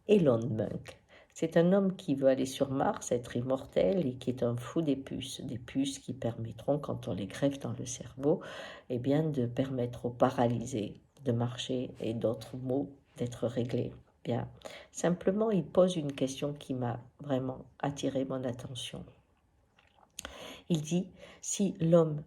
Elon Musk. C'est un homme qui veut aller sur Mars, être immortel et qui est un fou des puces qui permettront, quand on les greffe dans le cerveau, eh bien, de permettre aux paralysés de marcher et d'autres maux d'être réglés. Bien. Simplement, il pose une question qui m'a vraiment attiré mon attention. Il dit, si l'homme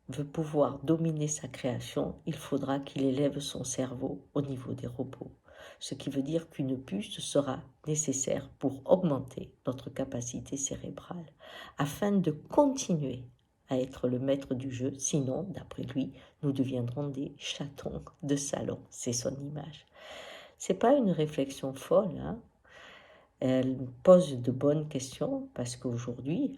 veut pouvoir dominer sa création, il faudra qu'il élève son cerveau au niveau des robots. Ce qui veut dire qu'une puce sera nécessaire pour augmenter notre capacité cérébrale, afin de continuer à être le maître du jeu. Sinon, d'après lui, nous deviendrons des chatons de salon. C'est son image. C'est pas une réflexion folle, hein. Elle pose de bonnes questions parce qu'aujourd'hui,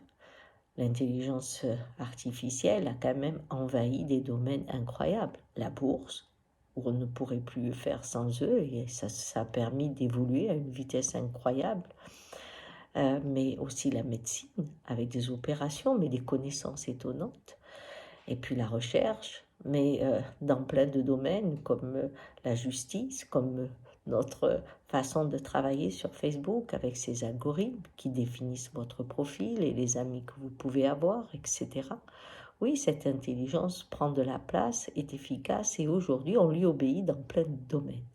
l'intelligence artificielle a quand même envahi des domaines incroyables. La bourse, où on ne pourrait plus le faire sans eux, et ça a permis d'évoluer à une vitesse incroyable. Mais aussi la médecine, avec des opérations, mais des connaissances étonnantes. Et puis la recherche, mais dans plein de domaines, comme la justice, comme notre façon de travailler sur Facebook avec ces algorithmes qui définissent votre profil et les amis que vous pouvez avoir, etc. Oui, cette intelligence prend de la place, est efficace et aujourd'hui on lui obéit dans plein de domaines.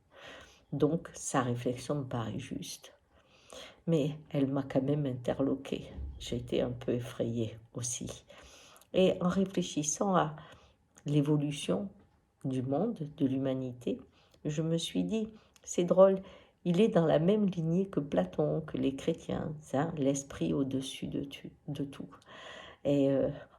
Donc sa réflexion me paraît juste. Mais elle m'a quand même interloquée. J'ai été un peu effrayée aussi. Et en réfléchissant à l'évolution du monde, de l'humanité, je me suis dit, c'est drôle, il est dans la même lignée que Platon, que les chrétiens, hein, l'esprit au-dessus de tout. Et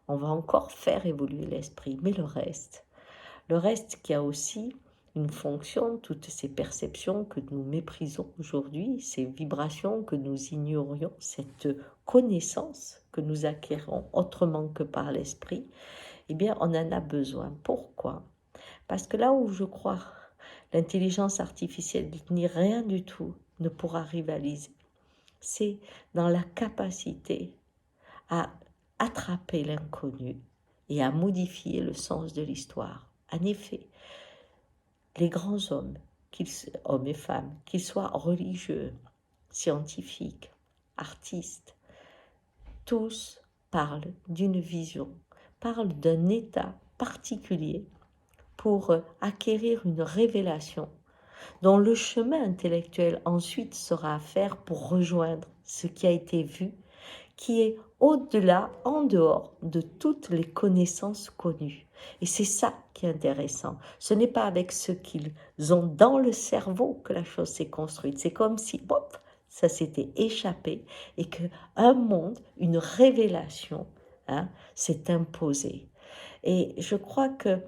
on va encore faire évoluer l'esprit, mais le reste qui a aussi une fonction, toutes ces perceptions que nous méprisons aujourd'hui, ces vibrations que nous ignorions, cette connaissance que nous acquérons autrement que par l'esprit, eh bien, on en a besoin. Pourquoi? Parce que là où je crois l'intelligence artificielle ni rien du tout ne pourra rivaliser, c'est dans la capacité à attraper l'inconnu et à modifier le sens de l'histoire. En effet, les grands hommes, hommes et femmes, qu'ils soient religieux, scientifiques, artistes, tous parlent d'une vision, parlent d'un état particulier pour acquérir une révélation dont le chemin intellectuel ensuite sera à faire pour rejoindre ce qui a été vu, qui est au-delà, en dehors de toutes les connaissances connues. Et c'est ça qui est intéressant. Ce n'est pas avec ce qu'ils ont dans le cerveau que la chose s'est construite. C'est comme si, hop, ça s'était échappé et qu'un monde, une révélation, hein, s'est imposée. Et je crois que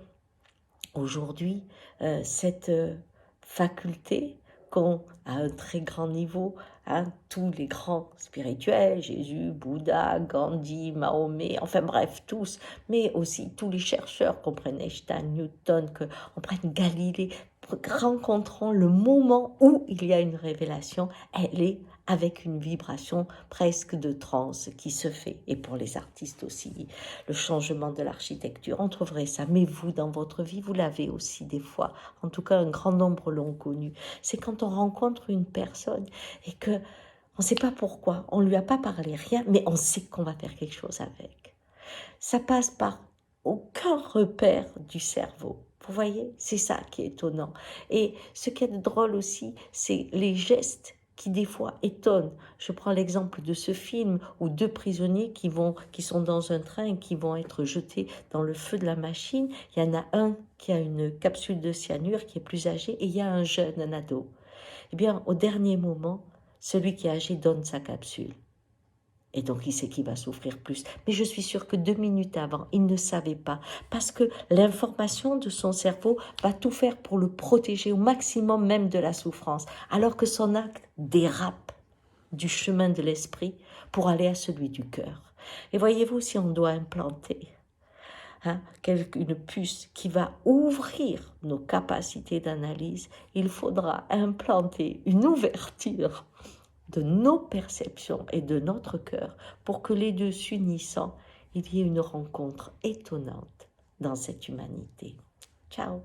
aujourd'hui, cette faculté qu'ont à un très grand niveau, hein, tous les grands spirituels, Jésus, Bouddha, Gandhi, Mahomet, enfin bref, tous, mais aussi tous les chercheurs, qu'on prenne Einstein, Newton, qu'on prenne Galilée, rencontrons le moment où il y a une révélation, elle est avec une vibration presque de transe qui se fait. Et pour les artistes aussi, le changement de l'architecture, on trouverait ça. Mais vous, dans votre vie, vous l'avez aussi des fois. En tout cas, un grand nombre l'ont connu. C'est quand on rencontre une personne et que on ne sait pas pourquoi, on ne lui a pas parlé, rien, mais on sait qu'on va faire quelque chose avec. Ça passe par aucun repère du cerveau. Vous voyez, c'est ça qui est étonnant. Et ce qui est de drôle aussi, c'est les gestes qui des fois étonnent. Je prends l'exemple de ce film où deux prisonniers qui sont dans un train et qui vont être jetés dans le feu de la machine. Il y en a un qui a une capsule de cyanure qui est plus âgé et il y a un jeune, un ado. Eh bien, au dernier moment, celui qui est âgé donne sa capsule. Et donc, il sait qu'il va souffrir plus. Mais je suis sûre que 2 minutes avant, il ne savait pas. Parce que l'information de son cerveau va tout faire pour le protéger au maximum même de la souffrance. Alors que son acte dérape du chemin de l'esprit pour aller à celui du cœur. Et voyez-vous, si on doit implanter une puce qui va ouvrir nos capacités d'analyse, il faudra implanter une ouverture de nos perceptions et de notre cœur pour que les deux s'unissant, il y ait une rencontre étonnante dans cette humanité. Ciao!